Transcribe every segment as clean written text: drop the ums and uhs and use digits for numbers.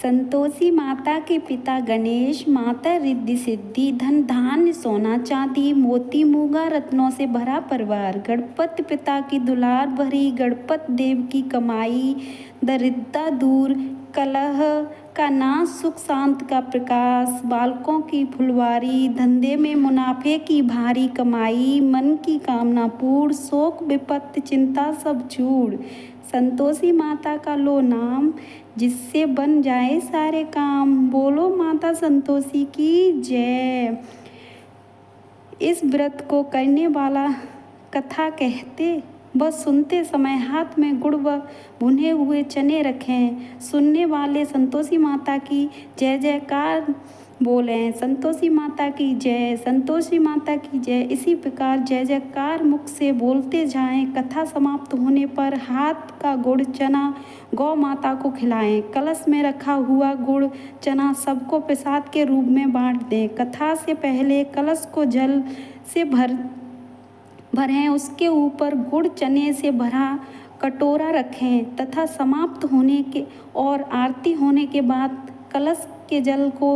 संतोषी माता के पिता गणेश, माता रिद्धि सिद्धि, धन धान्य सोना चांदी मोती मूंगा रत्नों से भरा परिवार। गणपति पिता की दुलार भरी, गणपति देव की कमाई, दरिद्रता दूर, कलह का नाश, सुख शांत का प्रकाश, बालकों की फुलवारी, धंधे में मुनाफे की भारी कमाई, मन की कामना पूर्ण, शोक विपत्ति चिंता सब चूर। संतोषी माता का लो नाम, जिससे बन जाए सारे काम। बोलो माता संतोषी की जय। इस व्रत को करने वाला कथा कहते बस सुनते समय हाथ में गुड़ व भुने हुए चने रखें। सुनने वाले संतोषी माता की जय जयकार बोलें, संतोषी माता की जय, संतोषी माता की जय। इसी प्रकार जय जयकार मुख से बोलते जाएं। कथा समाप्त होने पर हाथ का गुड़ चना गौ माता को खिलाएं। कलश में रखा हुआ गुड़ चना सबको प्रसाद के रूप में बांट दें। कथा से पहले कलश को जल से भरें, उसके ऊपर गुड़ चने से भरा कटोरा रखें तथा समाप्त होने के और आरती होने के बाद कलश के जल को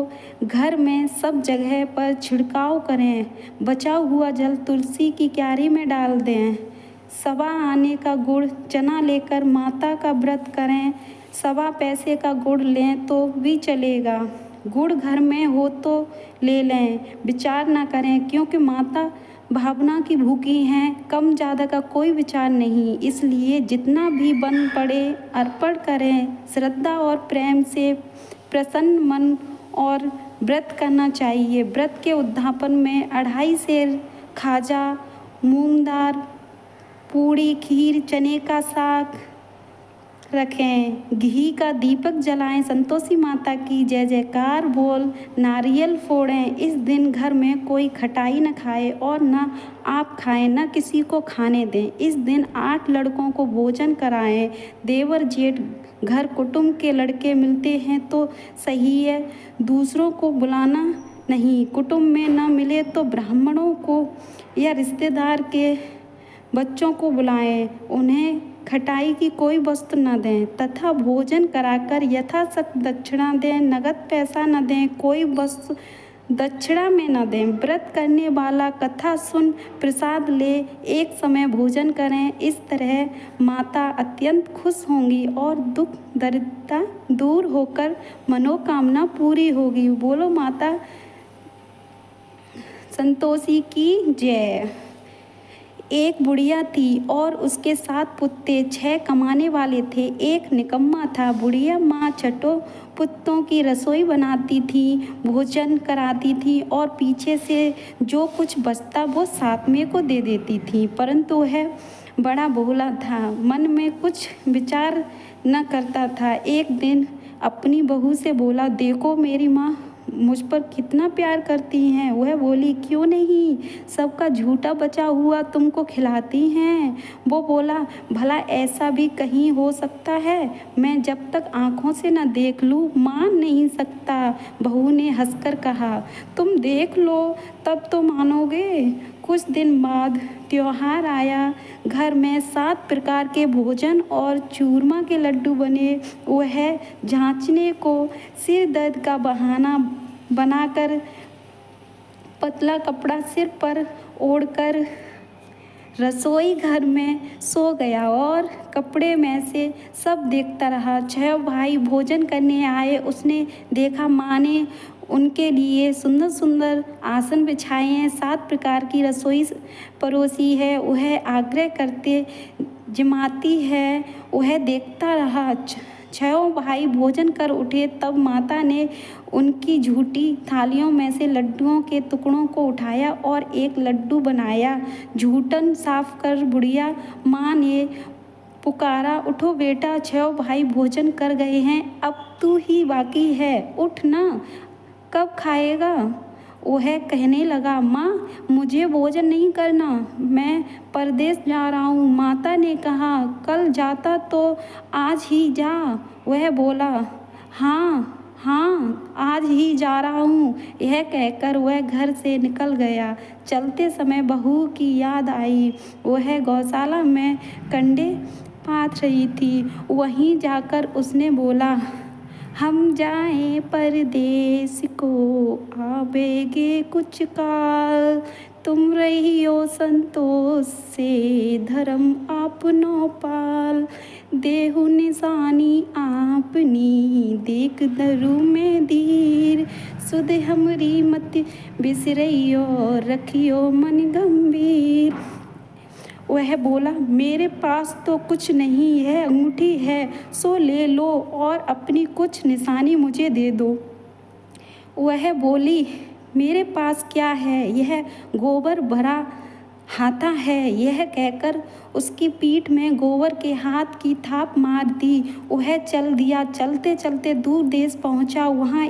घर में सब जगह पर छिड़काव करें। बचा हुआ जल तुलसी की क्यारी में डाल दें। सवा आने का गुड़ चना लेकर माता का व्रत करें। सवा पैसे का गुड़ लें तो भी चलेगा। गुड़ घर में हो तो ले लें, विचार ना करें, क्योंकि माता भावना की भूखी हैं। कम ज़्यादा का कोई विचार नहीं, इसलिए जितना भी बन पड़े अर्पण करें। श्रद्धा और प्रेम से प्रसन्न मन और व्रत करना चाहिए। व्रत के उद्यापन में 2.5 सेर खाजा, मूंग दाल, पूड़ी, खीर, चने का साग रखें। घी का दीपक जलाएं। संतोषी माता की जय जयकार बोल नारियल फोड़ें। इस दिन घर में कोई खटाई न खाए और न आप खाएं, न किसी को खाने दें। इस दिन 8 लड़कों को भोजन कराएं। देवर जेठ घर कुटुंब के लड़के मिलते हैं तो सही है, दूसरों को बुलाना नहीं। कुटुंब में न मिले तो ब्राह्मणों को या रिश्तेदार के बच्चों को बुलाएं। उन्हें खटाई की कोई वस्तु न दें तथा भोजन कराकर यथाशक्ति दक्षिणा दें। नगद पैसा न दें, कोई वस्तु दक्षिणा में न दें। व्रत करने वाला कथा सुन प्रसाद ले एक समय भोजन करें। इस तरह माता अत्यंत खुश होंगी और दुख दरिद्रता दूर होकर मनोकामना पूरी होगी। बोलो माता संतोषी की जय। एक बुढ़िया थी और उसके 7 पुत्ते 6 कमाने वाले थे। एक निकम्मा था। बुढ़िया माँ छठों पुत्तों की रसोई बनाती थी, भोजन कराती थी और पीछे से जो कुछ बचता वो 7वें को दे देती थी। परंतु वह बड़ा भोला था, मन में कुछ विचार न करता था। एक दिन अपनी बहू से बोला, देखो मेरी माँ मुझ पर कितना प्यार करती हैं। वह बोली, क्यों नहीं, सबका झूठा बचा हुआ तुमको खिलाती हैं। वो बोला, भला ऐसा भी कहीं हो सकता है, मैं जब तक आँखों से न देख लूँ मान नहीं सकता। बहू ने हंसकर कहा, तुम देख लो तब तो मानोगे। कुछ दिन बाद त्योहार आया। घर में 7 प्रकार के भोजन और चूरमा के लड्डू बने। वह जांचने को सिर दर्द का बहाना बनाकर पतला कपड़ा सिर पर ओढ़कर रसोई घर में सो गया और कपड़े में से सब देखता रहा। 6 भाई भोजन करने आए। उसने देखा माँ ने उनके लिए सुंदर सुंदर आसन बिछाए हैं, 7 प्रकार की रसोई परोसी है। वह आग्रह करते जमाती है। वह देखता रहा। 6 भाई भोजन कर उठे। तब माता ने उनकी झूठी थालियों में से लड्डुओं के टुकड़ों को उठाया और एक लड्डू बनाया। झूठन साफ कर बुढ़िया माँ ने पुकारा, उठो बेटा, 6 भाई भोजन कर गए हैं, अब तू ही बाकी है, उठ ना, कब खाएगा। वह कहने लगा, माँ मुझे भोजन नहीं करना, मैं परदेश जा रहा हूँ। माता ने कहा, कल जाता तो आज ही जा। वह बोला, हाँ हाँ आज ही जा रहा हूँ। यह कहकर वह घर से निकल गया। चलते समय बहू की याद आई। वह गौशाला में कंडे पात रही थी। वहीं जाकर उसने बोला, हम जाएं परदेस को आवेगे कुछ काल, तुम रहियो संतोष से धर्म आपनो पाल। देहु निशानी आपनी देख दरु में धीर, सुध हमरी मत बिसरइयो रखियो मन गंभीर। वह बोला, मेरे पास तो कुछ नहीं है, अंगूठी है सो ले लो और अपनी कुछ निशानी मुझे दे दो। वह बोली, मेरे पास क्या है, यह गोबर भरा हाथा है। यह कहकर उसकी पीठ में गोबर के हाथ की थाप मार दी। वह चल दिया। चलते चलते दूर देश पहुंचा। वहाँ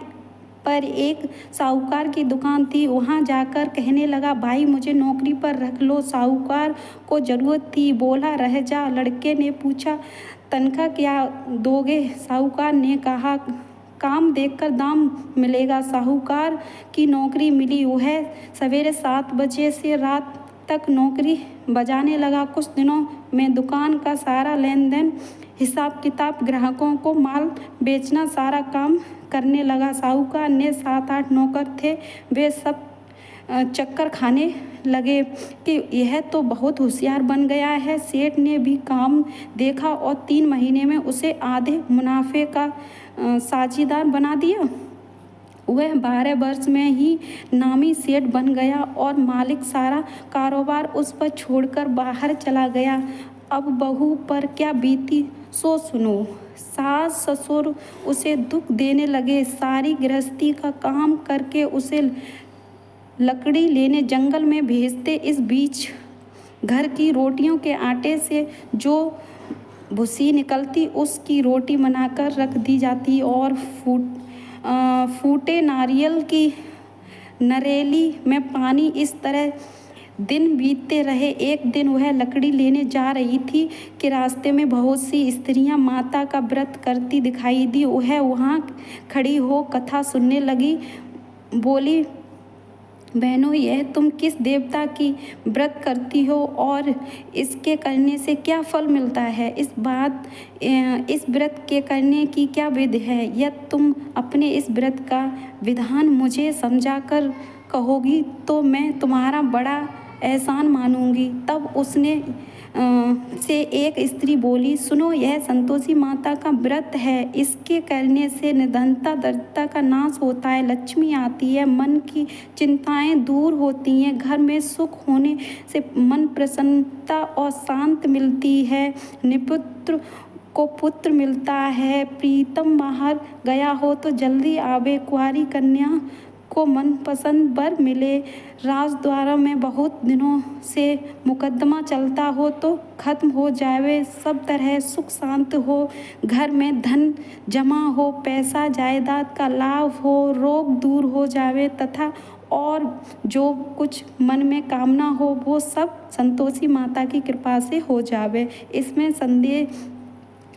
पर एक साहूकार की दुकान थी। वहाँ जाकर कहने लगा, भाई मुझे नौकरी पर रख लो। साहूकार को ज़रूरत थी, बोला रह जा। लड़के ने पूछा, तनख्वाह क्या दोगे? साहूकार ने कहा, काम देखकर दाम मिलेगा। साहूकार की नौकरी मिली। वह सवेरे 7 बजे से रात तक नौकरी बजाने लगा। कुछ दिनों में दुकान का सारा लेन देन, हिसाब किताब, ग्राहकों को माल बेचना, सारा काम करने लगा। साहूकार ने 7-8 नौकर थे। वे सब चक्कर खाने लगे कि यह तो बहुत होशियार बन गया है। सेठ ने भी काम देखा और 3 महीने में उसे आधे मुनाफे का साझीदार बना दिया। वह 12 वर्ष में ही नामी सेठ बन गया और मालिक सारा कारोबार उस पर छोड़कर बाहर चला गया। अब बहू पर क्या बीती सो सुनो। सास ससुर उसे दुख देने लगे। सारी गृहस्थी का काम करके उसे लकड़ी लेने जंगल में भेजते। इस बीच घर की रोटियों के आटे से जो भूसी निकलती उसकी रोटी बनाकर रख दी जाती और फूटे नारियल की नरेली में पानी। इस तरह दिन बीतते रहे। एक दिन वह लकड़ी लेने जा रही थी कि रास्ते में बहुत सी स्त्रियां माता का व्रत करती दिखाई दी। वह वहाँ खड़ी हो कथा सुनने लगी। बोली, बहनों, यह तुम किस देवता की व्रत करती हो और इसके करने से क्या फल मिलता है? इस व्रत के करने की क्या विधि है? यह तुम अपने इस व्रत का विधान मुझे समझाकर कहोगी तो मैं तुम्हारा बड़ा एहसान मानूंगी। तब उसने से एक स्त्री बोली, सुनो, यह संतोषी माता का व्रत है। इसके करने से निधनता दरिद्रता का नाश होता है, लक्ष्मी आती है, मन की चिंताएं दूर होती हैं, घर में सुख होने से मन प्रसन्नता और शांत मिलती है, निपुत्र को पुत्र मिलता है, प्रीतम बाहर गया हो तो जल्दी आवे, कुंवारी कन्या को मनपसंद वर मिले, राजद्वार में बहुत दिनों से मुकदमा चलता हो तो खत्म हो जावे, सब तरह सुख शांत हो, घर में धन जमा हो, पैसा जायदाद का लाभ हो, रोग दूर हो जावे तथा और जो कुछ मन में कामना हो वो सब संतोषी माता की कृपा से हो जावे, इसमें संदेह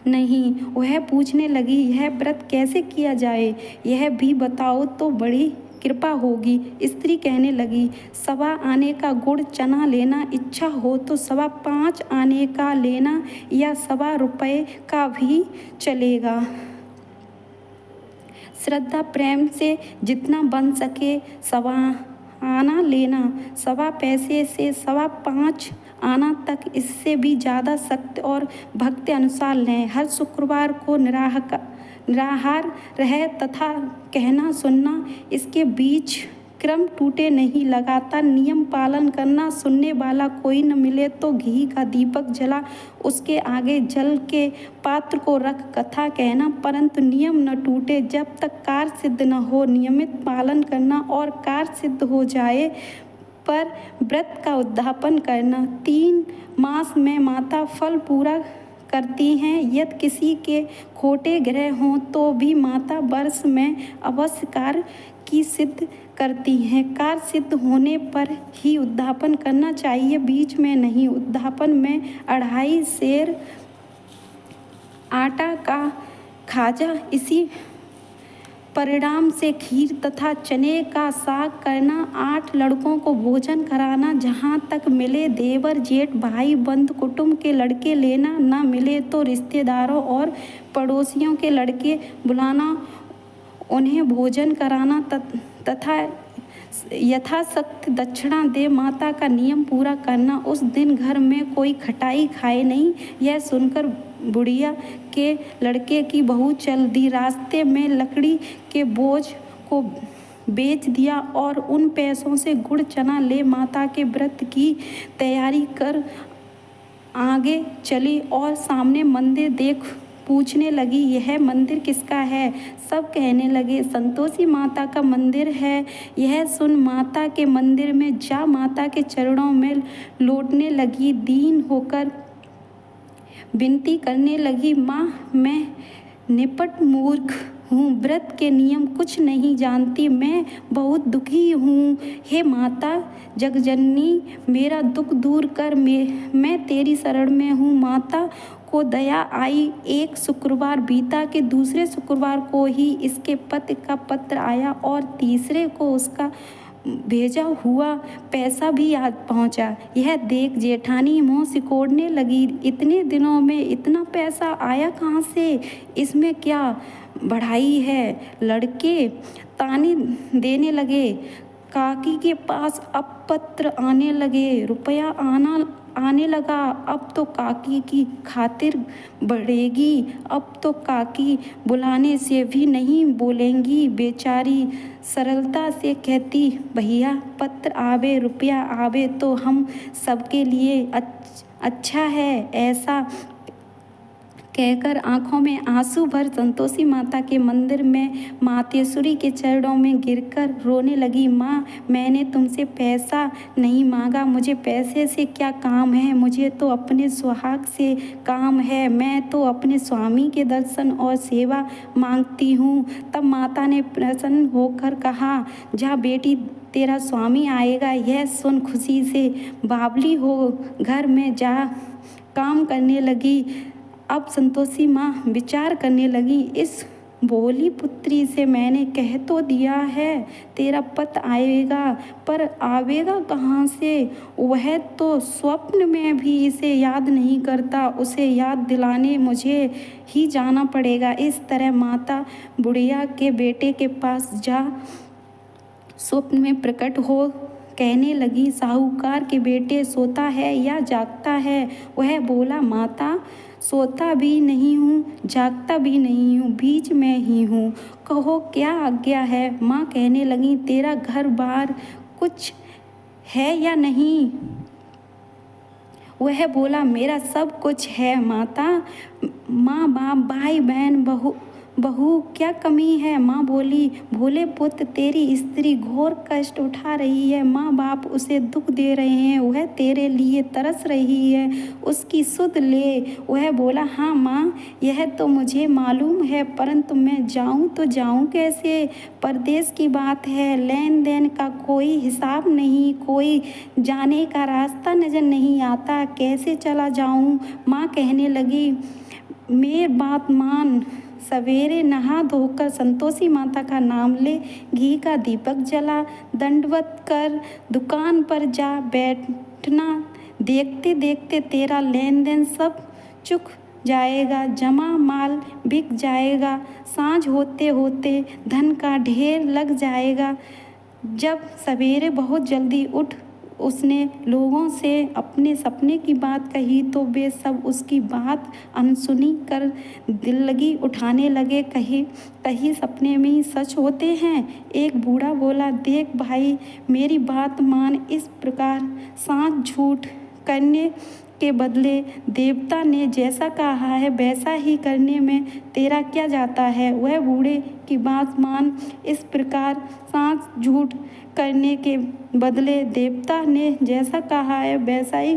नहीं। वह पूछने लगी, यह व्रत कैसे किया जाए, यह भी बताओ तो बड़ी कृपा होगी। स्त्री कहने लगी, 1.25 आने का गुड़ चना लेना, इच्छा हो तो 5.25 आने का लेना या 1.25 रुपये का भी चलेगा। श्रद्धा प्रेम से जितना बन सके 1.25 आना लेना, 1.25 पैसे से 5.25 आना तक, इससे भी ज़्यादा सख्त और भक्ति अनुसार लें। हर शुक्रवार को निराहार रहे तथा कहना सुनना, इसके बीच क्रम टूटे नहीं, लगातार नियम पालन करना। सुनने वाला कोई न मिले तो घी का दीपक जला उसके आगे जल के पात्र को रख कथा कहना, परंतु नियम न टूटे जब तक कार्य सिद्ध न हो। नियमित पालन करना और कार्य सिद्ध हो जाए पर व्रत का उद्यापन करना। 3 मास में माता फल पूरा करती हैं। यदि किसी के खोटे ग्रह हों तो भी माता वर्ष में अवश्य कार्य की सिद्ध करती हैं। कार्य सिद्ध होने पर ही उद्यापन करना चाहिए, बीच में नहीं। उद्यापन में 2.5 सेर आटा का खाजा, इसी परिणाम से खीर तथा चने का साग करना, 8 लड़कों को भोजन कराना, जहाँ तक मिले देवर जेठ भाई बंधु कुटुंब के लड़के लेना, न मिले तो रिश्तेदारों और पड़ोसियों के लड़के बुलाना, उन्हें भोजन कराना तथा यथाशक्ति दक्षिणा दे माता का नियम पूरा करना। उस दिन घर में कोई खटाई खाए नहीं। यह सुनकर बुढ़िया के लड़के की बहू चल दी। रास्ते में लकड़ी के बोझ को बेच दिया और उन पैसों से गुड़ चना ले माता के व्रत की तैयारी कर आगे चली और सामने मंदिर देख पूछने लगी, यह मंदिर किसका है? सब कहने लगे, संतोषी माता का मंदिर है। यह सुन माता के मंदिर में जा माता के चरणों में लौटने लगी। दीन होकर विनती करने लगी, माँ मैं निपट मूर्ख हूँ, व्रत के नियम कुछ नहीं जानती, मैं बहुत दुखी हूँ। हे माता जगजननी, मेरा दुख दूर कर, मैं तेरी शरण में हूँ। माता को दया आई। एक शुक्रवार बीता कि दूसरे शुक्रवार को ही इसके पति का पत्र आया और तीसरे को उसका भेजा हुआ पैसा भी आज पहुंचा। यह देख जेठानी मुँह सिकोड़ने लगी, इतने दिनों में इतना पैसा आया कहाँ से? इसमें क्या बढ़ाई है? लड़के ताने देने लगे। काकी के पास अब पत्र आने लगे, रुपया आने लगा। अब तो काकी की खातिर बढ़ेगी, अब तो काकी बुलाने से भी नहीं बोलेंगी। बेचारी सरलता से कहती, भैया पत्र आवे रुपया आवे तो हम सबके लिए अच्छा है। ऐसा कहकर आंखों में आंसू भर संतोषी माता के मंदिर में मातेश्वरी के चरणों में गिरकर रोने लगी। माँ मैंने तुमसे पैसा नहीं मांगा, मुझे पैसे से क्या काम है, मुझे तो अपने सुहाग से काम है, मैं तो अपने स्वामी के दर्शन और सेवा मांगती हूँ। तब माता ने प्रसन्न होकर कहा, जा बेटी तेरा स्वामी आएगा। यह सुन खुशी से बावली हो घर में जा काम करने लगी। अब संतोषी माँ विचार करने लगी, इस भोली पुत्री से मैंने कह तो दिया है तेरा पति आएगा, पर आवेगा कहाँ से? वह तो स्वप्न में भी इसे याद नहीं करता, उसे याद दिलाने मुझे ही जाना पड़ेगा। इस तरह माता बुढ़िया के बेटे के पास जा स्वप्न में प्रकट हो कहने लगी, साहूकार के बेटे सोता है या जागता है? वह बोला, माता सोता भी नहीं हूँ जागता भी नहीं हूँ, बीच में ही हूँ, कहो क्या आज्ञा है? माँ कहने लगी, तेरा घर बार कुछ है या नहीं? वह बोला, मेरा सब कुछ है माता, माँ बाप भाई बहन बहू क्या कमी है? माँ बोली, भोले पुत्र तेरी स्त्री घोर कष्ट उठा रही है, माँ बाप उसे दुख दे रहे हैं, वह तेरे लिए तरस रही है, उसकी सुध ले। वह बोला, हाँ माँ यह तो मुझे मालूम है, परंतु मैं जाऊँ तो जाऊँ कैसे? परदेश की बात है, लेन देन का कोई हिसाब नहीं, कोई जाने का रास्ता नजर नहीं आता, कैसे चला जाऊँ? माँ कहने लगी, मेरी बात मान, सवेरे नहा धोकर संतोषी माता का नाम ले, घी का दीपक जला, दंडवत कर दुकान पर जा बैठना। देखते देखते तेरा लेन देन सब चुक जाएगा, जमा माल बिक जाएगा, सांझ होते होते धन का ढेर लग जाएगा। जब सवेरे बहुत जल्दी उठ उसने लोगों से अपने सपने की बात कही तो वे सब उसकी बात अनसुनी कर दिल लगी उठाने लगे। कहीं सपने में ही सच होते हैं। एक बूढ़ा बोला, देख भाई मेरी बात मान, इस प्रकार साँच झूठ करने के बदले देवता ने जैसा कहा है वैसा ही करने में तेरा क्या जाता है? वह बूढ़े की बात मान, इस प्रकार साँच झूठ करने के बदले देवता ने जैसा कहा है वैसा ही